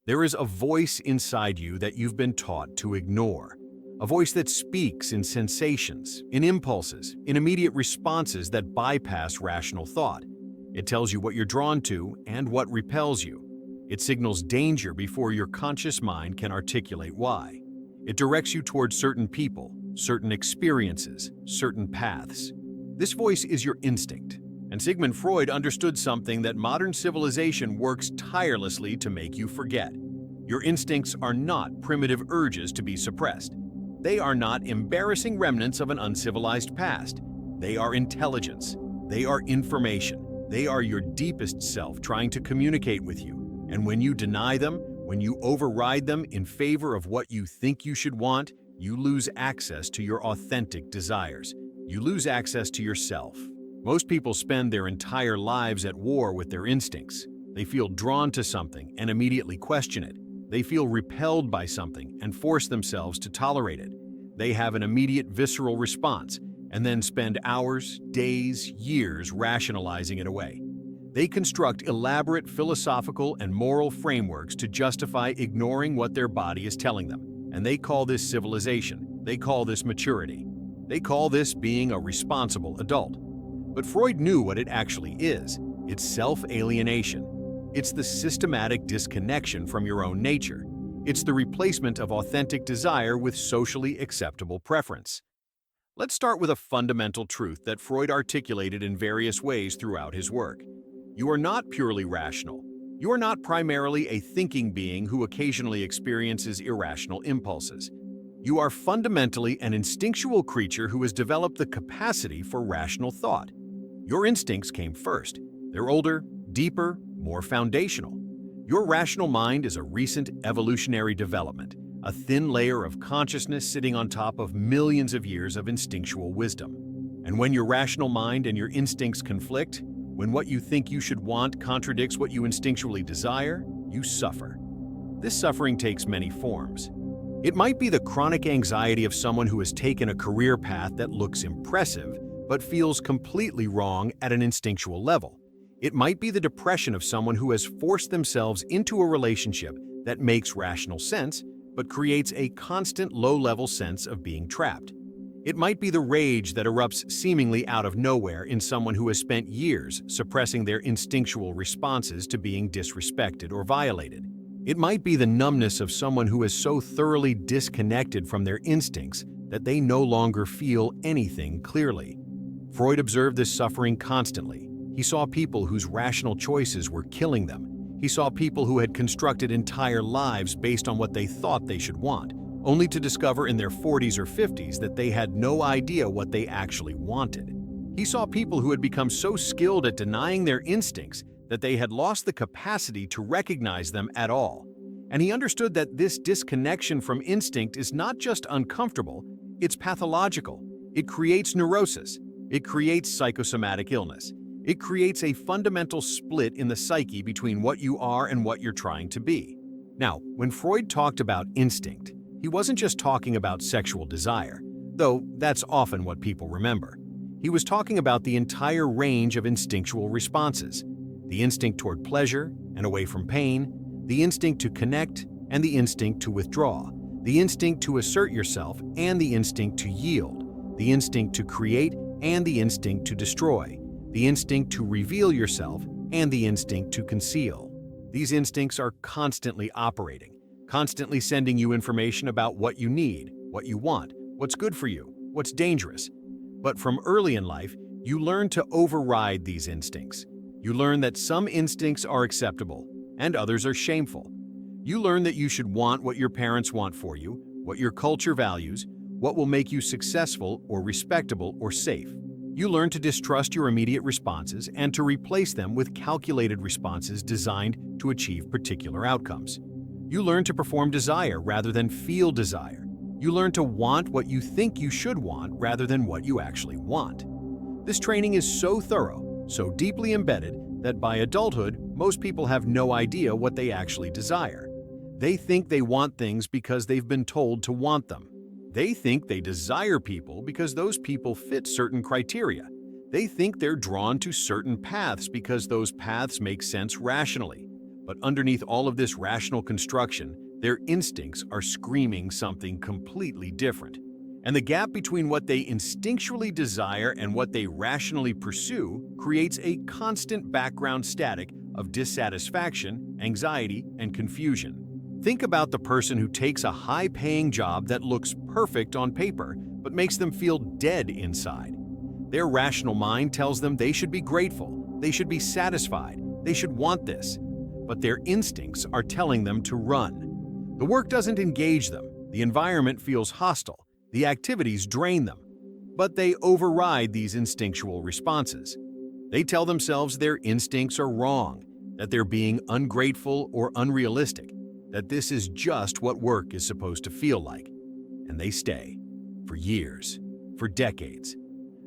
There is a voice inside you that you've been taught to ignore. A voice that speaks in sensations, in impulses, in immediate responses that bypass rational thought. It tells you what you're drawn to and what repels you. It signals danger before your conscious mind can articulate why. It directs you towards certain people, certain experiences, certain paths. This voice is your instinct. And Sigmund Freud understood something that modern civilization works tirelessly to make you forget. Your instincts are not primitive urges to be suppressed. They are not embarrassing remnants of an uncivilized past. They are intelligence. They are information. They are your deepest self trying to communicate with you. And when you deny them, when you override them in favor of what you think you should want, you lose access to your authentic desires. You lose access to yourself. Most people spend their entire lives at war with their instincts. They feel drawn to something and immediately question it. They feel repelled by something and force themselves to tolerate it. They have an immediate visceral response and then spend hours, days, years rationalizing it away. They construct elaborate philosophical and moral frameworks to justify ignoring what their body is telling them. And they call this civilization. They call this maturity. They call this being a responsible adult. But Freud knew what it actually is. It's self-alienation. It's the systematic disconnection from your own nature. It's the replacement of authentic desire with socially acceptable preference. Let's start with a fundamental truth that Freud articulated in various ways throughout his work. You are not purely rational. You are not primarily a thinking being who occasionally experiences irrational impulses. You are fundamentally an instinctual creature who has developed the capacity for rational thought. Your instincts came first. They're older, deeper, more foundational. Your rational mind is a recent evolutionary development, a thin layer of consciousness sitting on top of millions of years of instinctual wisdom. And when your rational mind and your instincts conflict, when what you think you should want contradicts what you instinctually desire, you suffer. This suffering takes many forms. It might be the chronic anxiety of someone who has taken a career path that looks impressive, but feels completely wrong at an instinctual level. It might be the depression of someone who has forced themselves into a relationship that makes rational sense, but creates a constant low-level sense of being trapped. It might be the rage that erupts seemingly out of nowhere in someone who has spent years suppressing their instinctual responses to being disrespected or violated. It might be the numbness of someone who is so thoroughly disconnected from their instincts that they no longer feel anything clearly. Freud observed this suffering constantly. He saw people whose rational choices were killing them. He saw people who had constructed entire lives based on what they thought they should want, only to discover in their 40s or 50s that they had no idea what they actually wanted. He saw people who had become so skilled at denying their instincts that they had lost the capacity to recognize them at all. And he understood that this disconnection from instinct is not just uncomfortable, it's pathological. It creates neurosis. It creates psychosomatic illness. It creates a fundamental split in the psyche between what you are and what you're trying to be. Now, when Freud talked about instinct, he wasn't just talking about sexual desire, though that's often what people remember. He was talking about the entire range of instinctual responses: the instinct toward pleasure and away from pain, the instinct to connect and the instinct to withdraw, the instinct to assert yourself and the instinct to yield, the instinct to create and the instinct to destroy, the instinct to reveal yourself and the instinct to conceal. These instincts are constantly operating, constantly sending you information about what you need, what you want, what's good for you, what's dangerous. But from early in life, you learn to override these instincts. You learn that some instincts are acceptable and others are shameful. You learn that you should want what your parents want for you, what your culture values, what will make you successful or respectable or safe. You learn to distrust your immediate responses and to replace them with calculated responses designed to achieve particular outcomes. You learn to perform desire rather than feel desire. You learn to want what you think you should want rather than what you actually want. This training is so thorough, so deeply embedded, that by adulthood, most people have no idea what they actually desire. They think they want things because they've been told to want them. They think they desire people because those people fit certain criteria. They think they're drawn to certain paths because those paths make sense rationally. But underneath all of this rational construction, their instincts are screaming something completely different. And the gap between what they instinctually desire and what they rationally pursue creates a constant background static of dissatisfaction, anxiety, and confusion. Think about the person who takes a high-paying job that looks perfect on paper, but makes them feel dead inside. Their rational mind tells them they should be grateful, they should be satisfied, they should want this. But their instincts are telling them to run. The work doesn't engage them, the environment feels hostile, the activities drain them. But they override these instinctual responses. They tell themselves their instincts are wrong, that they're being ungrateful or unrealistic, that this is just what work is supposed to feel like. And they stay, for years, for decades,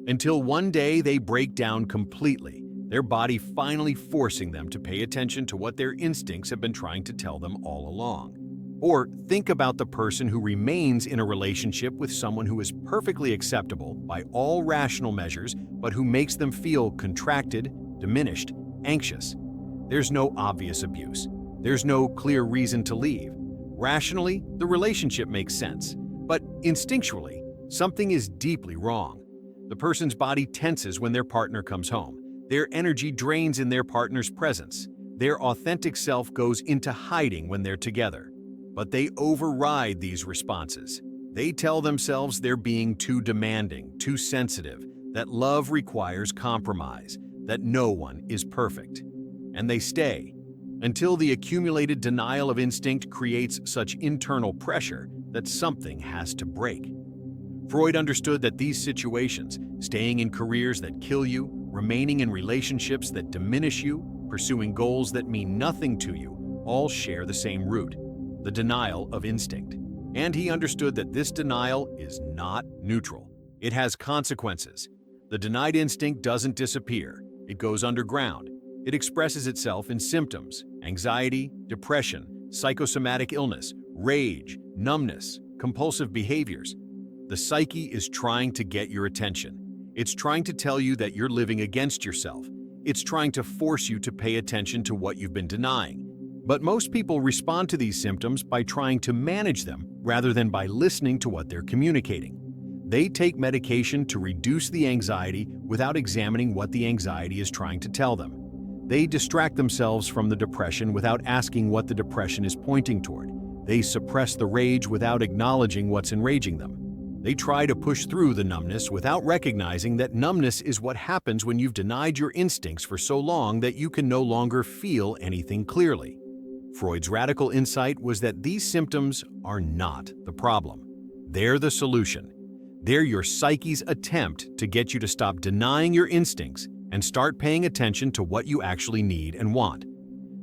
until one day they break down completely, their body finally forcing them to pay attention to what their instincts have been trying to tell them all along. Or think about the person who remains in a relationship with someone who is perfectly acceptable by all rational measures, but who makes them feel contracted, diminished, anxious. There's no obvious abuse. There's no clear reason to leave. Rationally, the relationship makes sense, but instinctually, something is deeply wrong. The person's body tenses when their partner comes home. Their energy drains in their partner's presence. Their authentic self goes into hiding when they're together. But they override these responses. They tell themselves they're being too demanding, too sensitive, that love requires compromise, that no one is perfect. And they stay, until the accumulated denial of instinct creates such internal pressure that something has to break. Freud understood that these situations, staying in careers that kill you, remaining in relationships that diminish you, pursuing goals that mean nothing to you, all share the same root, the denial of instinct. And he understood that this denial is not neutral. It has consequences. The denied instinct doesn't disappear. It goes underground. It expresses itself in symptoms, anxiety, depression, psychosomatic illness, rage, numbness, compulsive behaviors. The psyche is trying to get your attention. It's trying to tell you that you're living against yourself. It's trying to force you to pay attention to what you've been denying. But most people respond to these symptoms by trying to manage them rather than by listening to what they're communicating. They take medication to reduce the anxiety without examining what the anxiety is trying to tell them. They distract themselves from the depression without asking what the depression is pointing toward. They suppress the rage without acknowledging what's enraging them. They try to push through the numbness without recognizing that numbness is what happens when you've denied your instincts for so long that you can no longer feel anything clearly. Freud's radical insight was that these symptoms are not the problem. They're the solution. They're your psyche's attempt to get you to stop denying your instincts and start paying attention to what you actually need and want.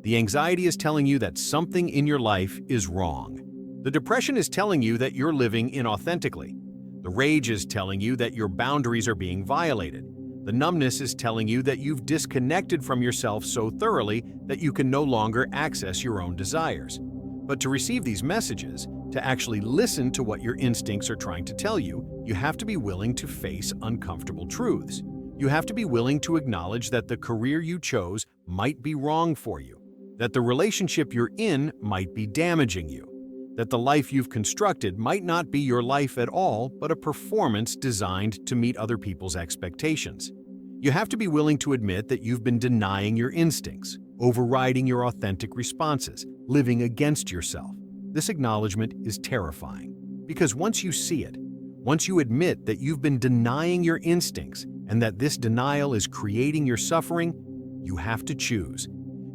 The anxiety is telling you that something in your life is wrong. The depression is telling you that you're living inauthentically. The rage is telling you that your boundaries are being violated. The numbness is telling you that you've disconnected from yourself so thoroughly that you can no longer access your own desires. But to receive these messages, to actually listen to what your instincts are trying to tell you, you have to be willing to face uncomfortable truths. You have to be willing to acknowledge that the career you chose might be wrong for you, that the relationship you're in might be damaging you, that the life you've constructed might not be your life at all, but a performance designed to meet other people's expectations. You have to be willing to admit that you've been denying your instincts, overriding your authentic responses, living against yourself. This acknowledgement is terrifying, because once you see it, once you admit that you've been denying your instincts and that this denial is creating your suffering, you have to choose.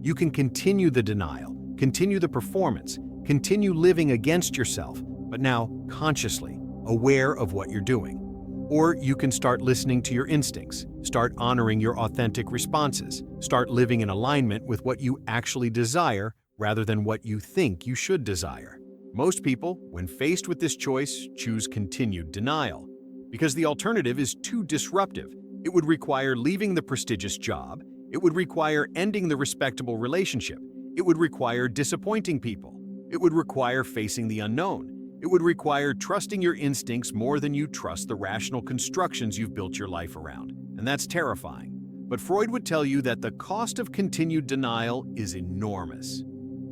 You can continue the denial, continue the performance, continue living against yourself, but now consciously, aware of what you're doing. Or you can start listening to your instincts, start honoring your authentic responses, start living in alignment with what you actually desire rather than what you think you should desire. Most people, when faced with this choice, choose continued denial, because the alternative is too disruptive. It would require leaving the prestigious job, it would require ending the respectable relationship, it would require disappointing people, it would require facing the unknown. It would require trusting your instincts more than you trust the rational constructions you've built your life around. And that's terrifying. But Freud would tell you that the cost of continued denial is enormous.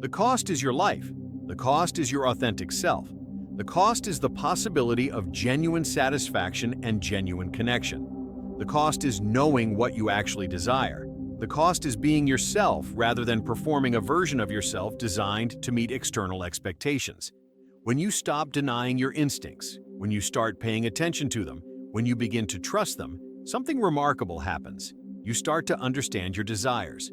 The cost is your life. The cost is your authentic self. The cost is the possibility of genuine satisfaction and genuine connection. The cost is knowing what you actually desire. The cost is being yourself rather than performing a version of yourself designed to meet external expectations. When you stop denying your instincts, when you start paying attention to them, when you begin to trust them, something remarkable happens. You start to understand your desires.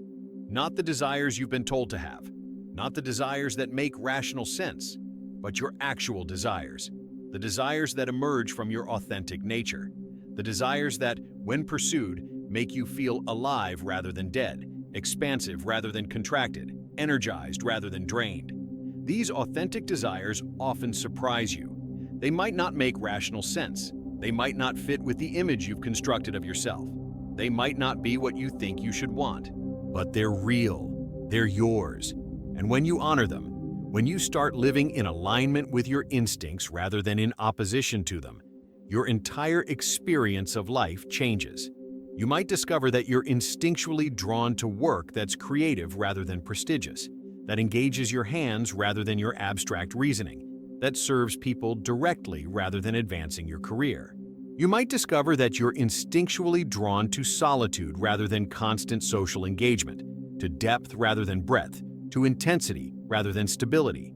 Not the desires you've been told to have, not the desires that make rational sense, but your actual desires. The desires that emerge from your authentic nature. The desires that, when pursued, make you feel alive rather than dead, expansive rather than contracted, energized rather than drained. These authentic desires often surprise you. They might not make rational sense. They might not fit with the image you've constructed of yourself. They might not be what you think you should want. But they're real. They're yours. And when you honor them, when you start living in alignment with your instincts rather than in opposition to them, your entire experience of life changes. You might discover that you're instinctually drawn to work that's creative rather than prestigious, that engages your hands rather than your abstract reasoning, that serves people directly rather than advancing your career. You might discover that you're instinctually drawn to solitude rather than constant social engagement, to depth rather than breadth, to intensity rather than stability.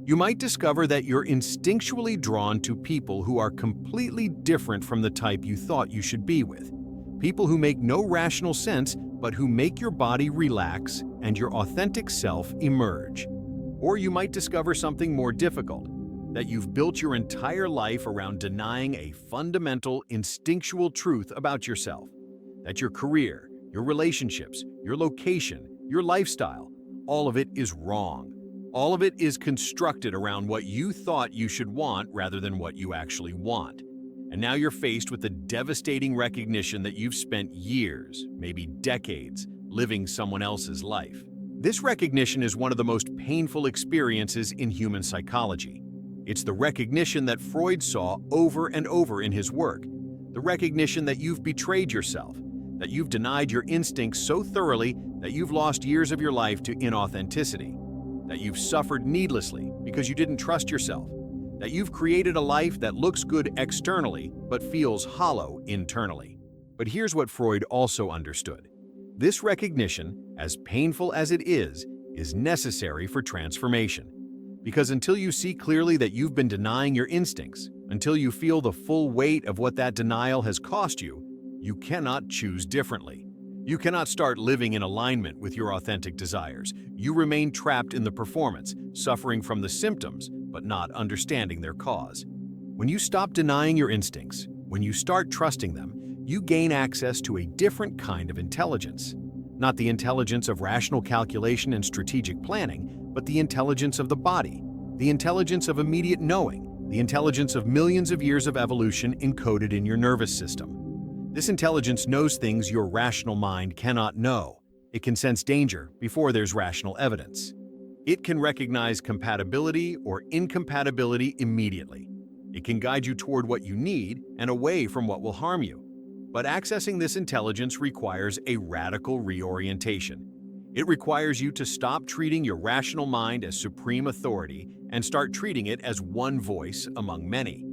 You might discover that you're instinctually drawn to people who are completely different from the type you thought you should be with. People who make no rational sense, but who make your body relax and your authentic self emerge. Or you might discover something more difficult, that you've built your entire life around denying a fundamental, instinctual truth about yourself. That your career, your relationships, your location, your lifestyle, all of it is wrong. All of it is constructed around what you thought you should want rather than what you actually want. And now you're faced with the devastating recognition that you've spent years, maybe decades, living someone else's life. This recognition is one of the most painful experiences in human psychology. It's the recognition that Freud saw over and over in his work. The recognition that you've betrayed yourself, that you've denied your instincts so thoroughly that you've lost years of your life to inauthenticity, that you've suffered needlessly because you didn't trust yourself, that you've created a life that looks good externally but feels hollow internally. But here's what Freud also understood. This recognition, as painful as it is necessary for transformation. Because until you see clearly that you've been denying your instincts, until you feel the full weight of what that denial has cost you, you cannot choose differently. You cannot start living in alignment with your authentic desires. You remain trapped in the performance, suffering from the symptoms, but not understanding their cause. When you stop denying your instincts, when you start trusting them, you gain access to a different kind of intelligence. Not the intelligence of rational calculation and strategic planning, but the intelligence of the body, the intelligence of immediate knowing, the intelligence of millions of years of evolution encoded in your nervous system. This intelligence knows things your rational mind cannot know. It can sense danger before there's rational evidence. It can recognize compatibility or incompatibility immediately. It can guide you toward what you need and away from what will harm you. But accessing this intelligence requires a radical reorientation. It requires you to stop treating your rational mind as supreme authority and start treating it as one voice among many.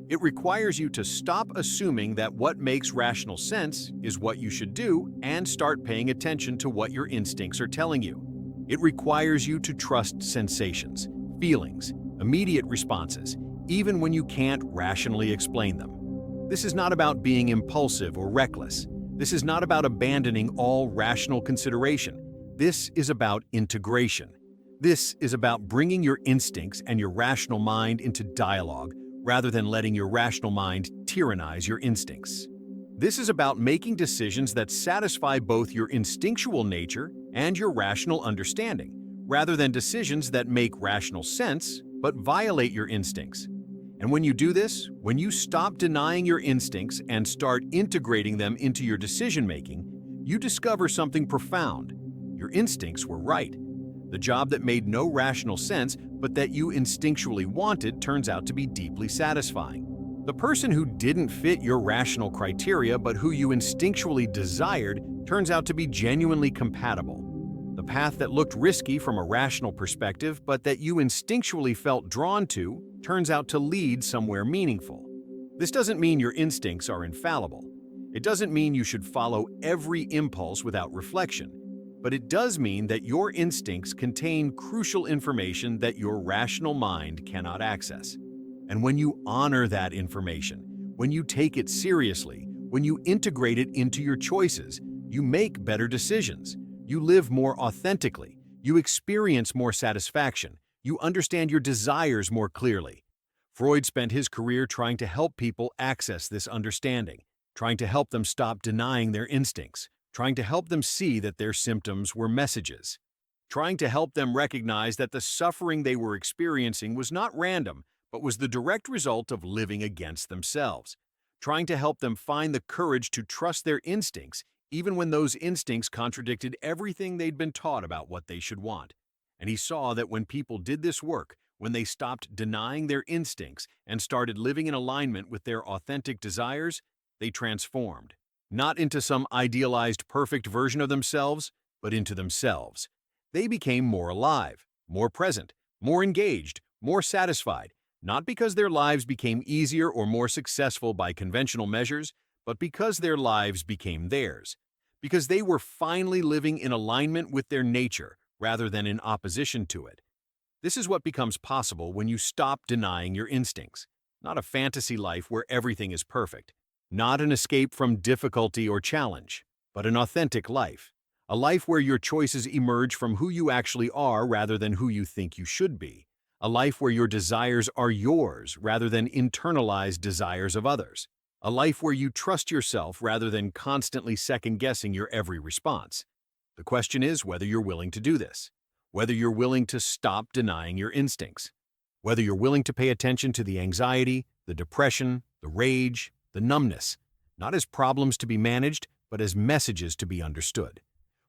It requires you to stop assuming that what makes rational sense is what you should do and start paying attention to what your instincts are telling you. It requires you to trust sensations, feelings, immediate responses, even when you can't rationally explain them. This is not about being impulsive or reckless. This is not about abandoning all rational consideration. This is about integration. This is about bringing your instincts and your rational mind into dialogue rather than letting your rational mind tyrannize your instincts. This is about making decisions that satisfy both your instinctual nature and your rational understanding, rather than decisions that make rational sense but violate your instincts. And when you do this, when you stop denying your instincts and start integrating them into your decision-making, you discover something profound. Your instincts were right. The job that made no rational sense but that you instinctually wanted turns out to be deeply satisfying. The person who didn't fit your rational criteria but who you instinctually desired turns out to be genuinely compatible. The path that looked risky from a rational perspective, but that you instinctually felt drawn to, turns out to lead somewhere meaningful. This doesn't mean your instincts are infallible. It doesn't mean you should follow every impulse without reflection, but it does mean that your instincts contain crucial information that your rational mind cannot access. And when you honor that information, when you take it seriously, when you integrate it into your choices, you make better decisions. You live more authentically. You experience more satisfaction. You understand your desires more clearly. Freud spent his career trying to help people access this understanding, trying to help them stop denying their instincts, trying to help them see that their symptoms were messages, trying to help them recognize that the suffering they were experiencing was not random, but was the direct result of living against themselves, trying to help them find the courage to trust their instincts even when those instincts contradicted everything they'd been taught about what they should want. And he saw that when people did this work, when they stopped denying their instincts and started living in alignment with their authentic desires, they transformed, not into some idealized perfect version of themselves, but into themselves. They became more alive, more present, more engaged, more satisfied, not because their lives became easier or more successful by conventional measures, but because their lives became theirs, because they were finally living in alignment with their nature rather than in opposition to it. This is what becomes possible when you stop denying your instincts. Not a fantasy life where everything is perfect, not an escape from difficulty or challenge, but an authentic life. A life where your choices emerge from who you actually are rather than who you think you should be. A life where your desires are yours rather than internalized desires of others. A life where you trust yourself rather than constantly second-guessing your every response. The question is whether you're willing to do this, whether you're willing to stop denying your instincts, whether you're willing to pay attention to the anxiety, the depression, the rage, the numbness, not as problems to be managed, but as messages to be understood.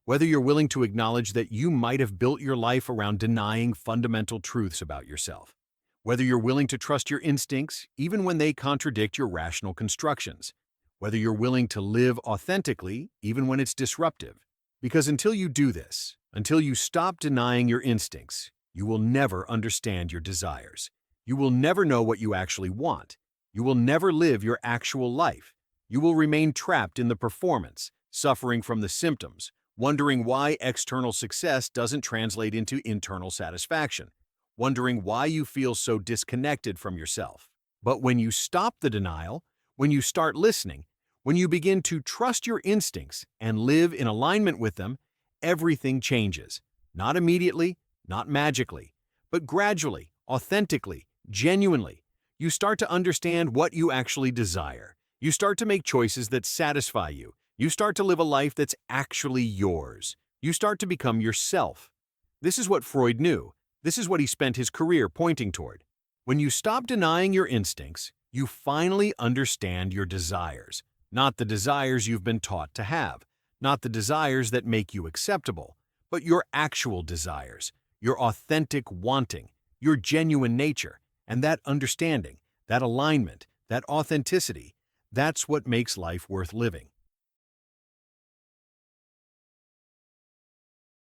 Whether you're willing to acknowledge that you might have built your life around denying fundamental truths about yourself. Whether you're willing to trust your instincts even when they contradict your rational constructions. Whether you're willing to live authentically even when it's disruptive. Because until you do this, until you stop denying your instincts, you will never understand your desires. You will never know what you actually want. You will never live your actual life. You will remain trapped in the performance, suffering from the symptoms, wondering why external success doesn't translate into internal satisfaction, wondering why you feel so disconnected from yourself. But when you stop the denial, when you start listening, when you begin to trust your instincts and live in alignment with them, everything changes. Not immediately, not magically, but gradually, authentically, genuinely. You start to understand what you actually desire. You start to make choices that satisfy you. You start to live a life that's actually yours. You start to become yourself. This is what Freud knew. This is what he spent his career pointing toward. When you stop denying your instincts, you finally understand your desires. Not the desires you've been taught to have, not the desires that make you acceptable, but your actual desires, your authentic wanting, your genuine nature, and that understanding, that alignment, that authenticity, that's what makes life worth living.